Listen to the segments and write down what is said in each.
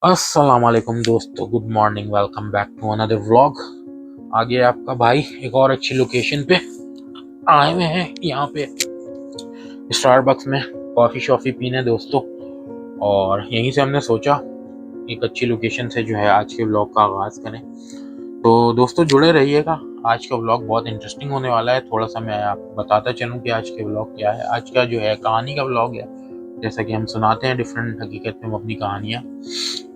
अस्सलाम वालेकुम दोस्तों, good morning, welcome back to another vlog. आगे आपका भाई एक और अच्छी लोकेशन पे आए हुए हैं। यहाँ पे स्टारबक्स में कॉफ़ी शॉफ़ी पीने दोस्तों, और यहीं से हमने सोचा एक अच्छी लोकेशन से जो है आज के व्लॉग का आगाज़ करें। तो दोस्तों जुड़े रहिएगा, आज का व्लॉग बहुत इंटरेस्टिंग होने वाला है। थोड़ा सा मैं आपको बताता चलूँ कि आज के व्लॉग क्या है। आज का जो है कहानी का व्लॉग है। जैसा कि हम सुनाते हैं डिफरेंट हकीकत में अपनी कहानियाँ,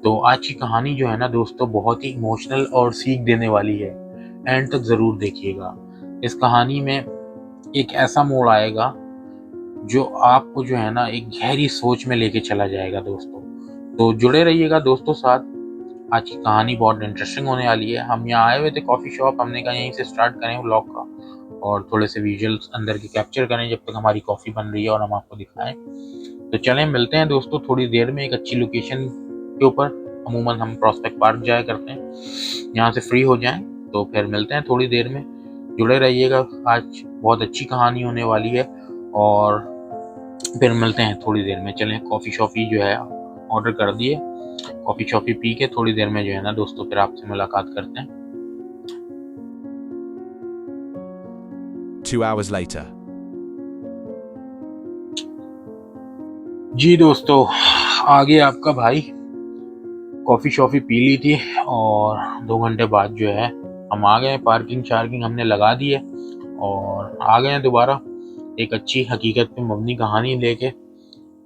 तो आज की कहानी जो है ना दोस्तों बहुत ही इमोशनल और सीख देने वाली है। एंड तक ज़रूर देखिएगा। इस कहानी में एक ऐसा मोड़ आएगा जो आपको जो है ना एक गहरी सोच में लेके चला जाएगा दोस्तों। तो जुड़े रहिएगा दोस्तों साथ। आज की कहानी बहुत इंटरेस्टिंग होने वाली है। हम यहाँ आए हुए थे कॉफ़ी शॉप, हमने कहा यहीं से स्टार्ट करें व्लॉग का और थोड़े से विजुअल्स अंदर के कैप्चर करें जब तक हमारी कॉफ़ी बन रही है और हम आपको दिखाएं। तो चलें मिलते हैं दोस्तों थोड़ी देर में एक अच्छी लोकेशन के ऊपर। अमूमन हम प्रॉस्पेक्ट पार्क जाया करते हैं, यहाँ से फ्री हो जाएं तो फिर मिलते हैं थोड़ी देर में। जुड़े रहिएगा, आज बहुत अच्छी कहानी होने वाली है और फिर मिलते हैं थोड़ी देर में। चलें कॉफ़ी शॉफ़ी जो है ऑर्डर कर दिए, कॉफ़ी शॉफ़ी पी के थोड़ी देर में जो है ना दोस्तों फिर आपसे मुलाकात करते हैं। 2 hours later. जी दोस्तों, आगे आपका भाई कॉफ़ी शॉफ़ी पी ली थी और 2 घंटे बाद जो है हम आ गए। पार्किंग शार्किंग हमने लगा दी है और आ गए हैं दोबारा एक अच्छी हकीकत पे मबनी कहानी लेके,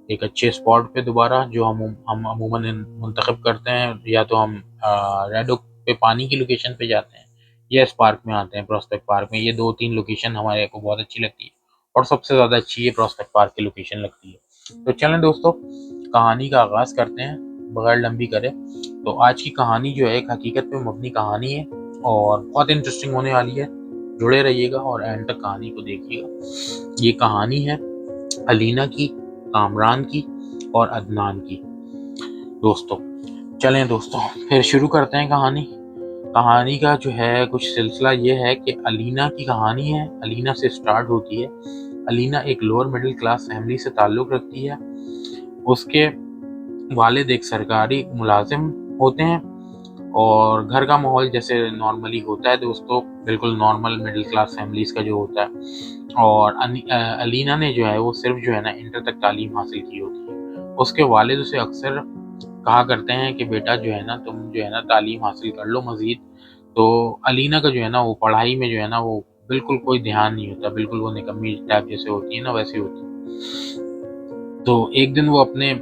एक अच्छे स्पॉट पे दोबारा जो हम अमूमन मुंतखब करते हैं। या तो हम रेड ओक पे पानी की लोकेशन पे जाते हैं या इस पार्क में आते हैं प्रॉस्पेक्ट पार्क में। ये 2-3 लोकेशन हमारे को बहुत अच्छी लगती है और सबसे ज़्यादा अच्छी ये प्रॉस्पेक्ट पार्क की लोकेशन लगती है। तो चलें दोस्तों कहानी का आगाज़ करते हैं बगैर लंबी करे। तो आज की कहानी जो है एक हकीकत पे मबनी कहानी है और बहुत इंटरेस्टिंग होने वाली है। जुड़े रहिएगा और एंड तक कहानी को देखिएगा। ये कहानी है अलीना की, कामरान की और अदनान की दोस्तों। चलें दोस्तों फिर शुरू करते हैं कहानी। कहानी का जो है कुछ सिलसिला ये है कि अलीना की कहानी है। अलीना से स्टार्ट होती है। अलीना एक लोअर मिडिल क्लास फैमिली से ताल्लुक़ रखती है। उसके वालिद एक सरकारी मुलाजिम होते हैं और घर का माहौल जैसे नॉर्मली होता है दोस्तों, बिल्कुल नॉर्मल मिडिल क्लास फैमिलीज़ का जो होता है। और अलीना ने जो है वो सिर्फ जो है ना इंटर तक तालीम हासिल की होती है। उसके वालिद उसे अक्सर कहा करते हैं कि बेटा जो है ना तुम जो है ना तालीम हासिल कर लो मज़ीद। तो अलीना का जो है ना वो पढ़ाई में जो है ना वो बिल्कुल कोई ध्यान नहीं होता, बिल्कुल वो निकम्मी टाइप जैसे होती है ना वैसी होती है। तो एक दिन वो अपने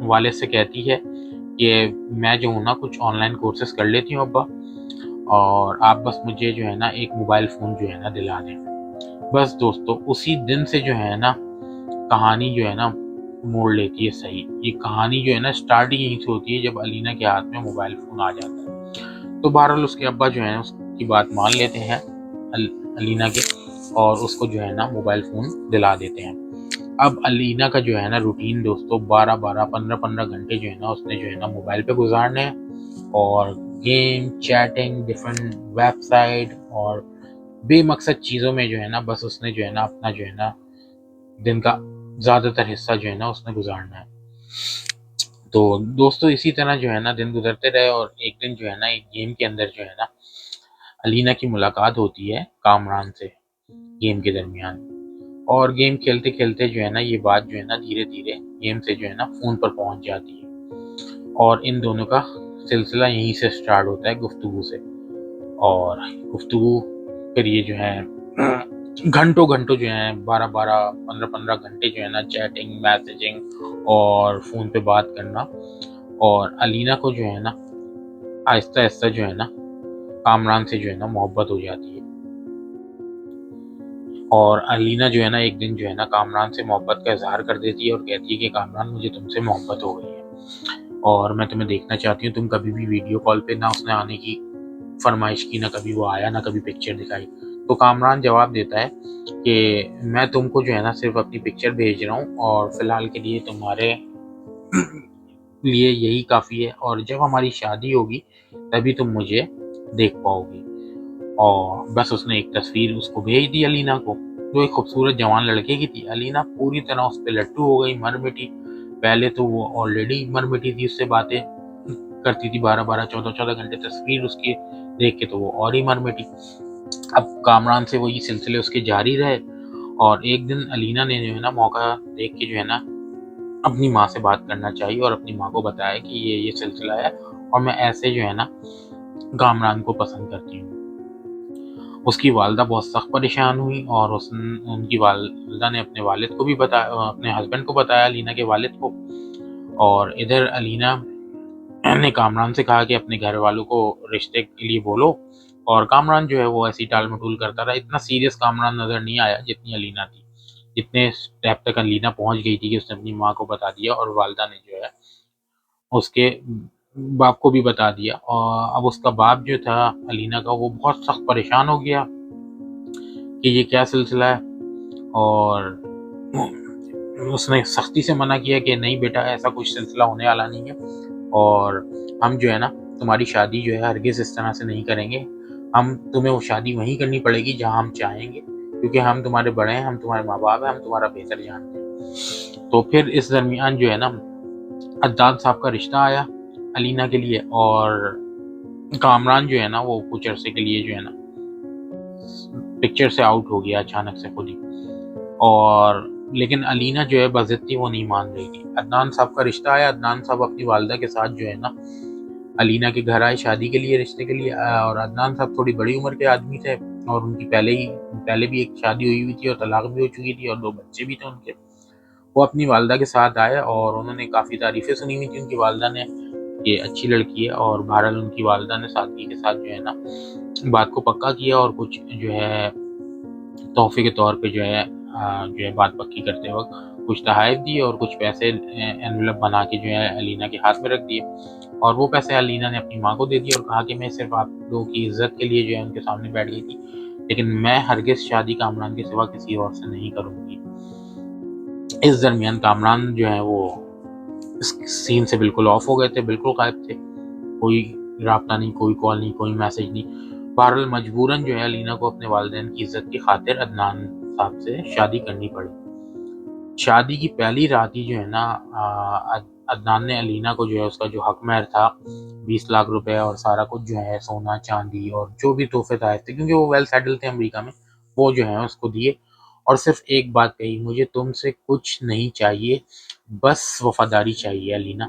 वालिद से कहती है कि मैं जो हूँ ना कुछ ऑनलाइन कोर्सेज कर लेती हूँ अब्बा, और आप बस मुझे जो है ना एक मोबाइल फ़ोन जो है ना दिला दें। बस दोस्तों उसी दिन से जो है ना कहानी जो है ना मोड़ लेती है सही। ये कहानी जो है ना स्टार्टिंग यहीं से होती है जब अलीना के हाथ में मोबाइल फ़ोन आ जाता है। तो बहरहाल उसके अब्बा जो है उसकी बात मान लेते हैं अलीना के, और उसको जो है ना मोबाइल फ़ोन दिला देते हैं। अब अलीना का जो है ना रूटीन दोस्तों 12-12, 15-15 घंटे जो है ना उसने जो है ना मोबाइल पे गुजारने हैं और गेम, चैटिंग, डिफरेंट वेबसाइट और बेमकसद चीज़ों में जो है ना बस उसने जो है ना अपना जो है ना दिन का ज़्यादातर हिस्सा जो है ना उसने गुजारना है। तो दोस्तों इसी तरह जो है ना दिन गुजरते रहे और एक दिन जो है ना एक गेम के अंदर जो है ना अलीना की मुलाकात होती है कामरान से गेम के दरमियान। और गेम खेलते खेलते जो है ना ये बात जो है ना धीरे धीरे गेम से जो है ना फ़ोन पर पहुंच जाती है और इन दोनों का सिलसिला यहीं से स्टार्ट होता है गुफ्तगू से। और गुफ्तगू फिर ये जो है घंटों घंटों जो है 12-12, 15-15 घंटे जो है ना चैटिंग, मैसेजिंग और फ़ोन पे बात करना। और अलीना को जो है ना आहिस्ता आहिस्ता जो है ना कामरान से जो है ना मोहब्बत हो जाती है। और अलीना जो है ना एक दिन जो है ना कामरान से मोहब्बत का इजहार कर देती है और कहती है कि कामरान मुझे तुमसे मोहब्बत हो गई है और मैं तुम्हें देखना चाहती हूँ। तुम कभी भी वीडियो कॉल पे ना उसने आने की फरमाइश की, ना कभी वो आया, ना कभी पिक्चर दिखाई। तो कामरान जवाब देता है कि मैं तुमको जो है ना सिर्फ अपनी पिक्चर भेज रहा हूँ और फिलहाल के लिए तुम्हारे लिए यही काफ़ी है, और जब हमारी शादी होगी तभी तुम मुझे देख पाओगी। और बस उसने एक तस्वीर उसको भेज दी अलीना को, जो एक खूबसूरत जवान लड़के की थी। अलीना पूरी तरह उस पर लट्टू हो गई, मर मिटी। पहले तो वो ऑलरेडी मर मिटी थी उससे बातें करती थी 12-12, 14-14 घंटे तस्वीर उसकी देख के, तो वो और ही मर मिटी। अब कामरान से वही सिलसिले उसके जारी रहे और एक दिन अलीना ने जो है ना मौका देख के जो है ना अपनी माँ से बात करना चाहिए और अपनी माँ को बताया कि ये सिलसिला है और मैं ऐसे जो है ना कामरान को पसंद करती हूँ। उसकी वालदा बहुत सख्त परेशान हुई और उनकी वालदा ने अपने वालिद को भी बताया, अपने हस्बैंड को बताया, अलीना के वालिद को। और इधर अलीना ने कामरान से कहा कि अपने घर वालों को रिश्ते के लिए बोलो, और कामरान जो है वो ऐसी टाल मटोल करता रहा। इतना सीरियस कामरान नजर नहीं आया जितनी अलीना थी। जितने स्टेप तक अलीना पहुंच गई थी कि उसने अपनी माँ को बता दिया और वालदा ने जो है उसके बाप को भी बता दिया। और अब उसका बाप जो था अलीना का, वो बहुत सख्त परेशान हो गया कि ये क्या सिलसिला है, और उसने सख्ती से मना किया कि नहीं बेटा, ऐसा कुछ सिलसिला होने वाला नहीं है और हम जो है ना तुम्हारी शादी जो है हरगिज़ इस तरह से नहीं करेंगे। हम तुम्हें वो शादी वहीं करनी पड़ेगी जहां हम चाहेंगे, क्योंकि हम तुम्हारे बड़े हैं, हम तुम्हारे माँ बाप हैं, हम तुम्हारा बेहतर जानते हैं। तो फिर इस दरमियान जो है ना अद्दान साहब का रिश्ता आया अलीना के लिए, और कामरान जो है ना वो कुछ अरसे के लिए जो है ना पिक्चर से आउट हो गया अचानक से खुद ही। और लेकिन अलीना जो है बज़िद्दी वो नहीं मान रही थी। अदनान साहब का रिश्ता आया, अदनान साहब अपनी वालदा के साथ जो है ना अलीना के घर आए शादी के लिए, रिश्ते के लिए। और अदनान साहब थोड़ी बड़ी उम्र के आदमी थे और उनकी पहले भी एक शादी हुई थी और तलाक भी हो चुकी थी और 2 बच्चे भी थे उनके। वो अपनी वालदा के साथ आए और उन्होंने काफ़ी तारीफ़ें सुनी हुई थी उनकी वालदा ने कि अच्छी लड़की है, और बहरहाल उनकी वालदा ने सादगी के साथ जो है ना बात को पक्का किया और कुछ जो है तोहफे के तौर पे जो है बात पक्की करते वक्त कुछ तहाइफ दिए और कुछ पैसे एनवेलप बना के जो है अलीना के हाथ में रख दिए। और वो पैसे अलीना ने अपनी माँ को दे दिए और कहा कि मैं सिर्फ आप लोगों की इज्जत के लिए जो है उनके सामने बैठ गई थी, लेकिन मैं हरगिज़ शादी कामरान के सिवा किसी और से नहीं करूँगी। इस दरमियान कामरान जो है वो इस सीन से बिल्कुल ऑफ हो गए थे, बिल्कुल गायब थे। कोई राब्ता नहीं, कोई कॉल नहीं, कोई मैसेज नहीं। बहरहाल मजबूरन जो है अलीना को अपने वालिदैन की इज्जत की खातिर अदनान साहब से शादी करनी पड़ी। शादी की पहली रात ही जो है ना अदनान ने अलीना को जो है उसका जो हक महर था 20 लाख रुपए और सारा कुछ जो है सोना चांदी और जो भी तोहफे ताए थे, क्योंकि वो वेल सेटल थे अमेरिका में, वो जो है उसको दिए। और सिर्फ एक बात कही, मुझे तुमसे कुछ नहीं चाहिए, बस वफादारी चाहिए अलीना।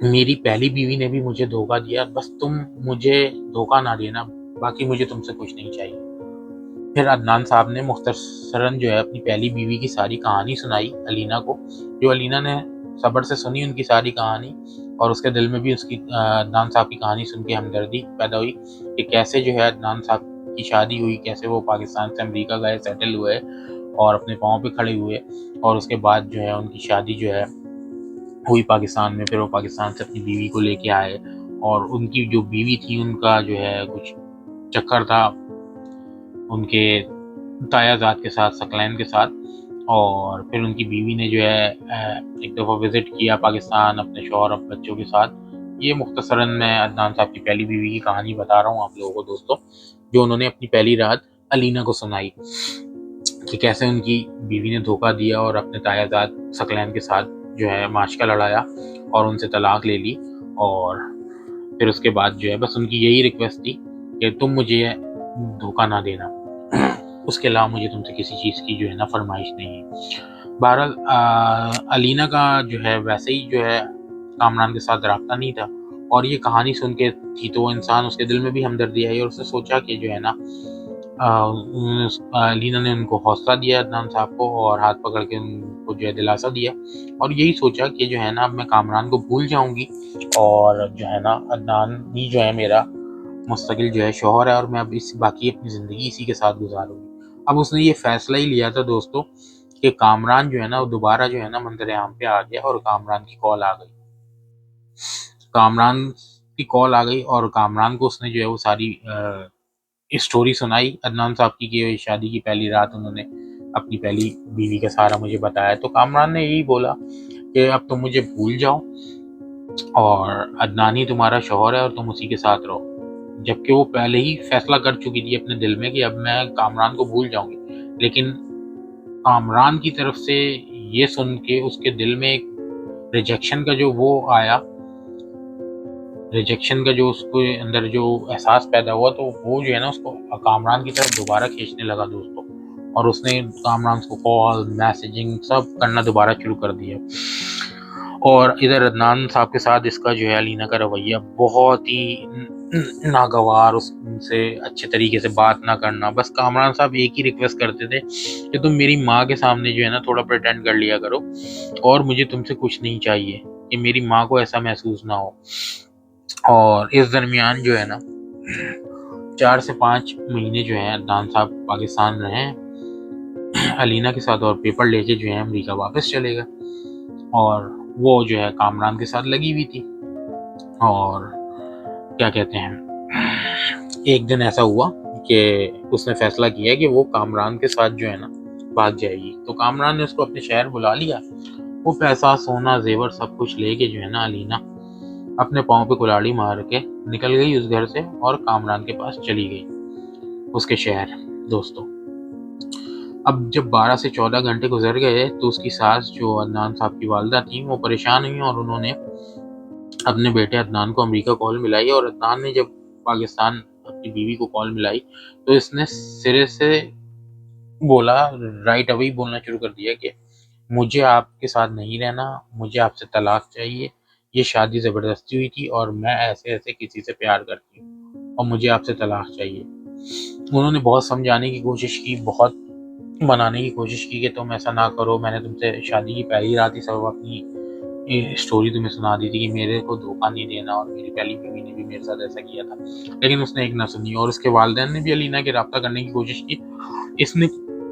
मेरी पहली बीवी ने भी मुझे धोखा दिया, बस तुम मुझे धोखा ना देना, बाकी मुझे तुमसे कुछ नहीं चाहिए। फिर अदनान साहब ने मुख्तसरन जो है अपनी पहली बीवी की सारी कहानी सुनाई अलीना को, जो अलीना ने सब्र से सुनी उनकी सारी कहानी, और उसके दिल में भी उसकी अदनान साहब की कहानी सुन के हमदर्दी पैदा हुई कि कैसे जो है अदनान साहब की शादी हुई, कैसे वो पाकिस्तान से अमेरिका गए, सेटल हुए और अपने पाँव पे खड़े हुए, और उसके बाद जो है उनकी शादी जो है हुई पाकिस्तान में। फिर वो पाकिस्तान से अपनी बीवी को लेके आए और उनकी जो बीवी थी उनका जो है कुछ चक्कर था उनके तायाजाद के साथ, सकलैन के साथ। और फिर उनकी बीवी ने जो है एक दफ़ा विज़िट किया पाकिस्तान अपने शौहर और बच्चों के साथ। ये मुख्तसरन मैं अदनान साहब की पहली बीवी की कहानी बता रहा हूँ आप लोगों को दोस्तों, जो उन्होंने अपनी पहली रात अलीना को सुनाई कि कैसे उनकी बीवी ने धोखा दिया और अपने तायाजाद सकलैन के साथ जो है माशका लड़ाया और उनसे तलाक ले ली। और फिर उसके बाद जो है बस उनकी यही रिक्वेस्ट थी कि तुम मुझे धोखा ना देना, उसके अलावा मुझे तुमसे किसी चीज़ की जो है ना फरमाइश नहीं है। बहरहाल अलीना का जो है वैसे ही जो है कामरान के साथ राब्ता नहीं था, और ये कहानी सुन के थी तो वो इंसान, उसके दिल में भी हमदर्दी आई और उसने सोचा कि जो है ना अलीना ने उनको हौसला दिया अदनान साहब को और हाथ पकड़ के उनको जो है दिलासा दिया, और यही सोचा कि जो है ना अब मैं कामरान को भूल जाऊंगी और जो है ना अदनान ही जो है मेरा मुस्तकिल जो है शौहर है और मैं अब इस बाकी अपनी ज़िंदगी इसी के साथ गुजारूंगी। अब उसने ये फैसला ही लिया था दोस्तों कि कामरान जो है ना वो दोबारा जो है ना मंजर आम पे आ गया और कामरान की कॉल आ गई। कामरान की कॉल आ गई और कामरान को उसने जो है वो सारी स्टोरी सुनाई अदनान साहब की कि शादी की पहली रात उन्होंने अपनी पहली बीवी का सहारा मुझे बताया। तो कामरान ने यही बोला कि अब तुम मुझे भूल जाओ और अदनान ही तुम्हारा शौहर है और तुम उसी के साथ रहो, जबकि वो पहले ही फैसला कर चुकी थी अपने दिल में कि अब मैं कामरान को भूल जाऊंगी। लेकिन कामरान की तरफ से ये सुन के उसके दिल में एक रिजेक्शन का जो वो आया रिजेक्शन का जो उसके अंदर जो एहसास पैदा हुआ, तो वो जो है ना उसको कामरान की तरफ दोबारा खींचने लगा दोस्तों। और उसने कामरान को कॉल मैसेजिंग सब करना दोबारा शुरू कर दिया। और इधर अदनान साहब के साथ इसका जो है अलीना का रवैया बहुत ही नागवार, उससे अच्छे तरीके से बात ना करना। बस कामरान साहब एक ही रिक्वेस्ट करते थे कि तुम मेरी माँ के सामने जो है ना थोड़ा प्रिटेंड कर लिया करो, और मुझे तुमसे कुछ नहीं चाहिए, कि मेरी माँ को ऐसा महसूस ना हो। और इस दरमियान जो है ना 4 से 5 महीने जो है अदनान साहब पाकिस्तान रहे अलीना के साथ, और पेपर लेके जो है अमेरिका वापस चले गए। और वो जो है कामरान के साथ लगी हुई थी। और क्या कहते हैं, एक दिन ऐसा हुआ कि उसने फैसला किया कि वो कामरान के साथ जो है ना भाग जाएगी। तो कामरान ने उसको अपने शहर बुला लिया। वो पैसा सोना जेवर सब कुछ लेके जो है ना अलीना अपने पाँव पे कुल्हाड़ी मार के निकल गई उस घर से, और कामरान के पास चली गई उसके शहर दोस्तों। अब जब 12 से 14 घंटे गुजर गए तो उसकी सास जो अदनान साहब की वालदा थी वो परेशान हुई, और उन्होंने अपने बेटे अदनान को अमेरिका कॉल मिलाई। और अदनान ने जब पाकिस्तान अपनी बीवी को कॉल मिलाई तो इसने सिरे से बोला, राइट अवे बोलना शुरू कर दिया कि मुझे आपके साथ नहीं रहना, मुझे आपसे तलाक चाहिए, ये शादी ज़बरदस्ती हुई थी और मैं ऐसे ऐसे किसी से प्यार करती हूँ और मुझे आपसे तलाक चाहिए। उन्होंने बहुत समझाने की कोशिश की, बहुत मनाने की कोशिश की कि तुम ऐसा ना करो, मैंने तुमसे शादी की पहली रात ही सब अपनी ये स्टोरी तुम्हें सुना दी थी कि मेरे को धोखा नहीं देना, और मेरी पहली बीवी ने भी मेरे साथ ऐसा किया था। लेकिन उसने एक ना सुनी, और उसके वालिदैन ने भी अलीना के रब्ता करने की कोशिश की, इसने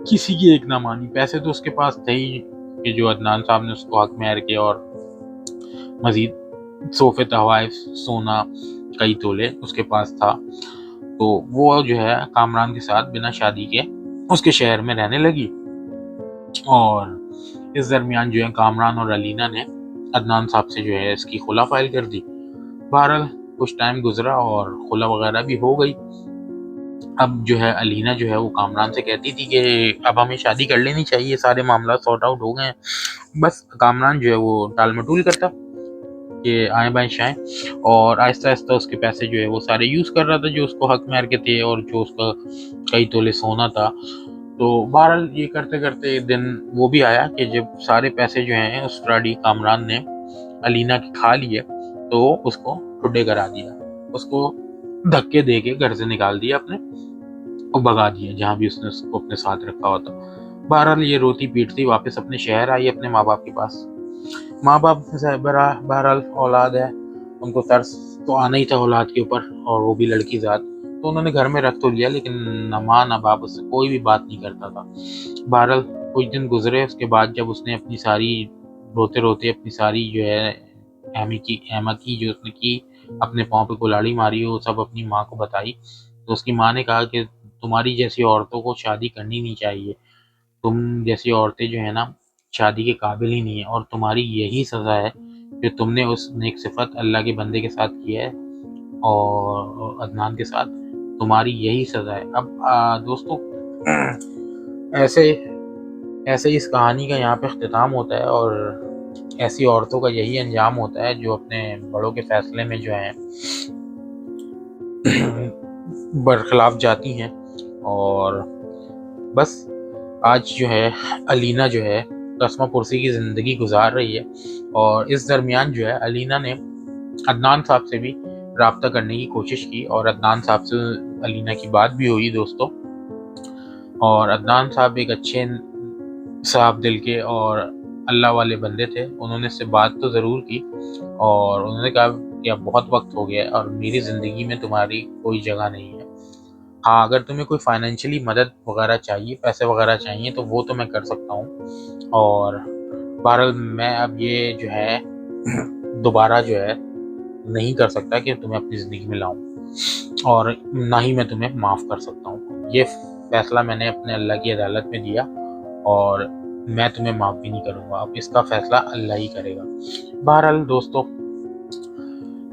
किसी की एक ना मानी। पैसे तो उसके पास थे ही कि जो अदनान साहब ने उसको हक में के, और मजीद सोफे तहवाइफ सोना कई तोले उसके पास था। तो वो जो है कामरान के साथ बिना शादी के उसके शहर में रहने लगी। और इस दरमियान जो है कामरान और अलीना ने अदनान साहब से जो है इसकी खुला फाइल कर दी। बहरहाल कुछ टाइम गुजरा और खुला वगैरह भी हो गई। अब जो है अलीना जो है वो कामरान से कहती थी कि अब हमें शादी कर लेनी चाहिए, सारे मामला सॉर्ट आउट हो गए हैं। बस कामरान जो है वो टाल मटोल करता कि आए बाएं शाएं, और आहिस्ता आहिस्ता उसके पैसे जो है वो सारे यूज़ कर रहा था जो उसको हक में के थे, और जो उसका कई तोले सोना था। तो बहरहाल ये करते करते एक दिन वो भी आया कि जब सारे पैसे जो हैं उस फ्राडी कामरान ने अलीना के खा लिए, तो उसको ठुड्डे करा दिया, उसको धक्के दे के घर से निकाल दिया अपने, और भगा दिया जहाँ भी उसने उसको अपने साथ रखा होता। बहरहाल ये रोती पीटती वापस अपने शहर आई अपने माँ बाप के पास। माँ बाप से बहरहाल औलाद है, उनको तरस तो आना ही था औलाद के ऊपर, और वो भी लड़की जात। तो उन्होंने घर में रख तो लिया, लेकिन न माँ न बाप उससे कोई भी बात नहीं करता था। बहरहाल कुछ दिन गुजरे, उसके बाद जब उसने अपनी सारी रोते रोते अपनी सारी जो है अहमद की जो उसने की, अपने पाँव पे कुल्हाड़ी मारी, वो सब अपनी माँ को बताई। तो उसकी माँ ने कहा कि तुम्हारी जैसी औरतों को शादी करनी नहीं चाहिए, तुम जैसी औरतें जो है ना शादी के काबिल ही नहीं है, और तुम्हारी यही सज़ा है जो तुमने उस नेक सिफत अल्लाह के बंदे के साथ किया है, और अदनान के साथ तुम्हारी यही सज़ा है। अब दोस्तों ऐसे ऐसे इस कहानी का यहाँ पे अख्तिताम होता है, और ऐसी औरतों का यही अंजाम होता है जो अपने बड़ों के फैसले में जो है बरखिलाफ जाती हैं। और बस आज जो है अलीना जो है रस्मा पुरसी की ज़िंदगी गुजार रही है। और इस दरमियान जो है अलीना ने अदनान साहब से भी रब्ता करने की कोशिश की, और अदनान साहब से अलीना की बात भी हुई दोस्तों। और अदनान साहब एक अच्छे साहब दिल के और अल्लाह वाले बंदे थे। उन्होंने इससे बात तो ज़रूर की, और उन्होंने कहा कि अब बहुत वक्त हो गया है और मेरी ज़िंदगी में तुम्हारी कोई जगह नहीं है। हाँ, अगर तुम्हें कोई फाइनेंशियली मदद वगैरह चाहिए, पैसे वगैरह चाहिए, तो वो तो मैं कर सकता हूँ। और बहरहाल मैं अब ये जो है दोबारा जो है नहीं कर सकता कि तुम्हें अपनी ज़िंदगी में लाऊं, और ना ही मैं तुम्हें माफ़ कर सकता हूँ। ये फ़ैसला मैंने अपने अल्लाह की अदालत में दिया, और मैं तुम्हें माफ़ भी नहीं करूँगा। अब इसका फ़ैसला अल्लाह ही करेगा। बहरहाल दोस्तों,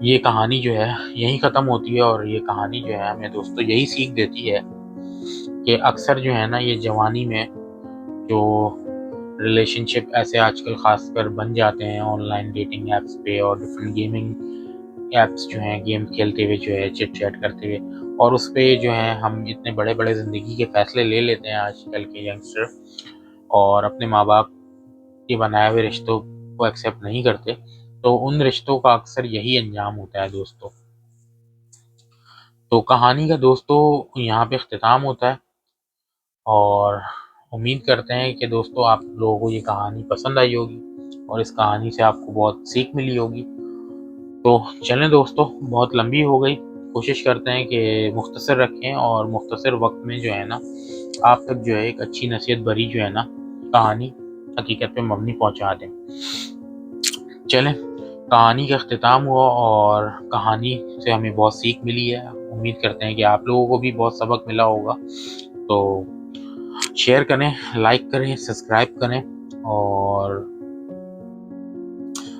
ये कहानी जो है यहीं ख़त्म होती है, और ये कहानी जो है हमें दोस्तों यही सीख देती है कि अक्सर जो है ना ये जवानी में जो रिलेशनशिप ऐसे आजकल ख़ासकर बन जाते हैं ऑनलाइन डेटिंग ऐप्स पे और डिफरेंट गेमिंग ऐप्स जो हैं गेम खेलते हुए जो है चिट चैट करते हुए, और उस पे जो है हम इतने बड़े बड़े ज़िंदगी के फैसले ले लेते हैं आजकल के यंगस्टर, और अपने माँ बाप के बनाए हुए रिश्तों को एक्सेप्ट नहीं करते। तो उन रिश्तों का अक्सर यही अंजाम होता है दोस्तों। तो कहानी का दोस्तों यहाँ पे अख्तिताम होता है, और उम्मीद करते हैं कि दोस्तों आप लोगों को ये कहानी पसंद आई होगी और इस कहानी से आपको बहुत सीख मिली होगी। तो चलें दोस्तों, बहुत लंबी हो गई, कोशिश करते हैं कि मुख्तसर रखें और मुख्तसर वक्त में जो है ना आप तक जो है एक अच्छी नसीहत भरी जो है ना कहानी हकीकत पे मबनी पहुंचा दें। चलें, कहानी का अख्तिताम हुआ और कहानी से हमें बहुत सीख मिली है। उम्मीद करते हैं कि आप लोगों को भी बहुत सबक मिला होगा। तो शेयर करें, लाइक करें, सब्सक्राइब करें, और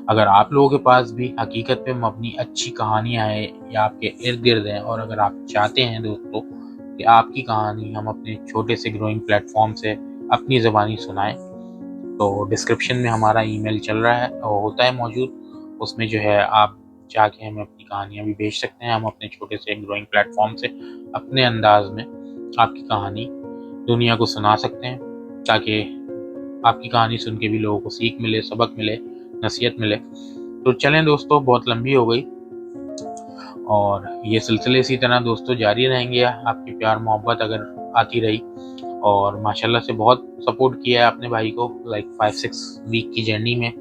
अगर आप लोगों के पास भी हकीकत पे मबनी अच्छी कहानियाँ हैं या आपके इर्द गिर्द हैं, और अगर आप चाहते हैं दोस्तों कि आपकी कहानी हम अपने छोटे से ग्रोइंग प्लेटफॉर्म से अपनी ज़बानी सुनाएं, तो डिस्क्रिप्शन में हमारा ईमेल चल रहा है और होता है मौजूद, उसमें जो है आप जाके हमें अपनी कहानियाँ भी भेज सकते हैं। हम अपने छोटे से ग्रोइंग प्लेटफॉर्म से अपने अंदाज में आपकी कहानी दुनिया को सुना सकते हैं, ताकि आपकी कहानी सुन के भी लोगों को सीख मिले, सबक मिले, नसीहत मिले। तो चलें दोस्तों, बहुत लंबी हो गई और ये सिलसिले इसी तरह दोस्तों जारी रहेंगे। आपकी प्यार मोहब्बत अगर आती रही, और माशाल्लाह से बहुत सपोर्ट किया है आपने भाई को, लाइक 5-6 वीक की जर्नी में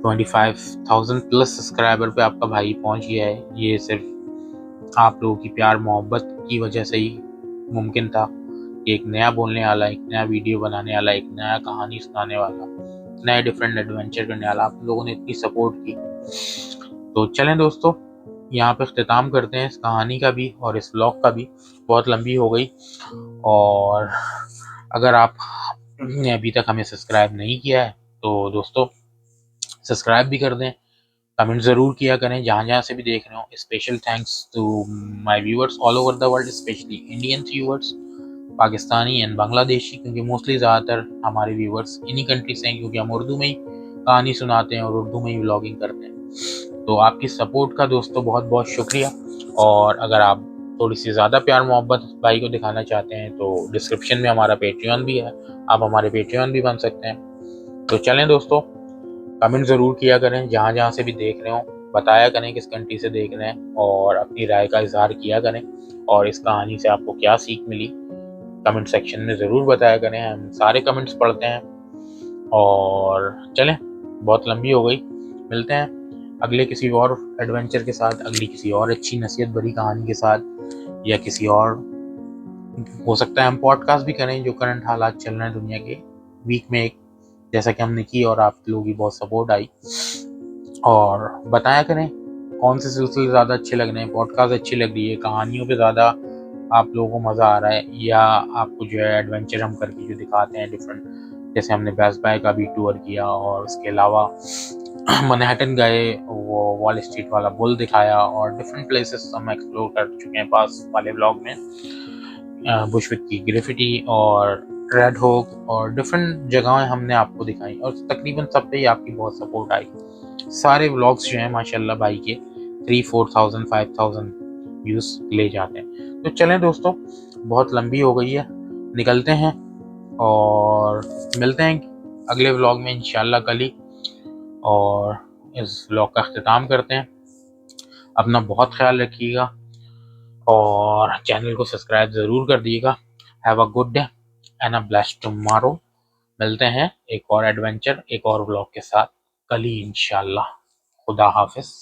25,000 प्लस सब्सक्राइबर पे आपका भाई पहुंच गया है। ये सिर्फ आप लोगों की प्यार मोहब्बत की वजह से ही मुमकिन था कि एक नया बोलने वाला, एक नया वीडियो बनाने वाला, एक नया कहानी सुनाने वाला, नए डिफरेंट एडवेंचर करने वाला, आप लोगों ने इतनी सपोर्ट की। तो चलें दोस्तों, यहाँ पे इख्तिताम करते हैं इस कहानी का भी और इस व्लॉग का भी। बहुत लंबी हो गई, और अगर आप ने अभी तक हमें सब्सक्राइब नहीं किया है तो दोस्तों सब्सक्राइब भी कर दें, कमेंट ज़रूर किया करें जहाँ जहाँ से भी देख रहे हो। Special thanks to my viewers all over the world, specially Indian viewers, Pakistani and Bangladeshi, क्योंकि मोस्टली ज़्यादातर हमारे व्यूअर्स इन्हीं कंट्री से हैं, क्योंकि हम उर्दू में ही कहानी सुनाते हैं और उर्दू में ही व्लॉगिंग करते हैं। तो आपकी सपोर्ट का दोस्तों बहुत बहुत शुक्रिया। और अगर आप थोड़ी सी ज़्यादा प्यार मोहब्बत भाई को दिखाना चाहते हैं तो डिस्क्रिप्शन में हमारा पेट्रियन भी है, आप हमारे पेट्रियन भी बन सकते हैं। तो चलें दोस्तों, कमेंट ज़रूर किया करें जहाँ जहाँ से भी देख रहे हो, बताया करें किस कंट्री से देख रहे हैं, और अपनी राय का इजहार किया करें, और इस कहानी से आपको क्या सीख मिली कमेंट सेक्शन में ज़रूर बताया करें। हम सारे कमेंट्स पढ़ते हैं। और चलें, बहुत लंबी हो गई, मिलते हैं अगले किसी और एडवेंचर के साथ, अगली किसी और अच्छी नसीहत भरी कहानी के साथ, या किसी और, हो सकता है हम पॉडकास्ट भी करें जो करंट हालात चल रहे हैं दुनिया के, वीक में एक, जैसा कि हमने की और आप लोगों की बहुत सपोर्ट आई। और बताया करें कौन से सिलसिले ज़्यादा अच्छे लग रहे हैं, पॉडकास्ट अच्छी लग रही है, कहानियों पे ज़्यादा आप लोगों को मज़ा आ रहा है, या आपको जो है एडवेंचर हम करके जो दिखाते हैं डिफरेंट, जैसे हमने बेस्ट बाय का भी टूर किया, और उसके अलावा मैनहट्टन गए, वो वॉल स्ट्रीट वाला बुल दिखाया, और डिफरेंट प्लेसेस हम एक्सप्लोर कर चुके हैं पास वाले ब्लॉग में। बुशविक की ग्रेफिटी और रेड होक और डिफरेंट जगहें हमने आपको दिखाई, और तकरीबन सब पे ही आपकी बहुत सपोर्ट आई। सारे व्लॉग्स जो हैं माशाल्लाह भाई के 3-4,000 5,000 व्यूज़ ले जाते हैं। तो चलें दोस्तों, बहुत लंबी हो गई है, निकलते हैं और मिलते हैं अगले व्लॉग में इंशाल्लाह कल ही, और इस व्लॉग का अख्तिताम करते हैं। अपना बहुत ख्याल रखिएगा और चैनल को सब्सक्राइब ज़रूर कर दिएगा। Have a good day and a blessed tomorrow. मिलते हैं एक और एडवेंचर, एक और व्लॉग के साथ कल ही इंशाल्लाह। खुदा हाफिज़।